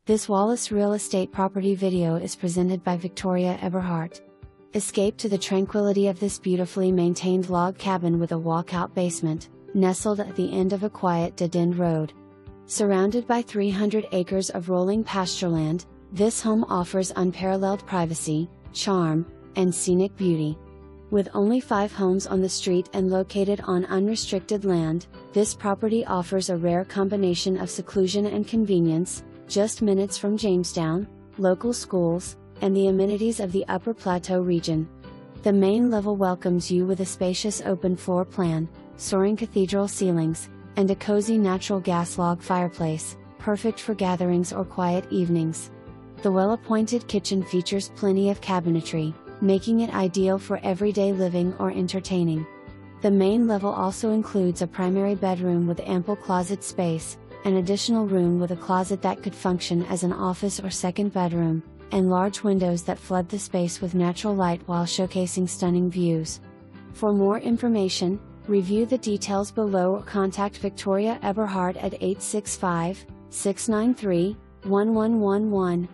This Wallace Real Estate property video is presented by Victoria Eberhardt. Escape to the tranquility of this beautifully maintained log cabin with a walkout basement, nestled at the end of a quiet dead-end road. Surrounded by 300 acres of rolling pastureland, this home offers unparalleled privacy, charm, and scenic beauty. With only 5 homes on the street and located on unrestricted land, this property offers a rare combination of seclusion and convenience, just minutes from Jamestown, local schools, and the amenities of the Upper Plateau region. The main level welcomes you with a spacious open floor plan, soaring cathedral ceilings, and a cozy natural gas log fireplace, perfect for gatherings or quiet evenings. The well-appointed kitchen features plenty of cabinetry, making it ideal for everyday living or entertaining. The main level also includes a primary bedroom with ample closet space, an additional room with a closet that could function as an office or second bedroom, and large windows that flood the space with natural light while showcasing stunning views. For more information, review the details below or contact Victoria Eberhardt at 865-693-1111.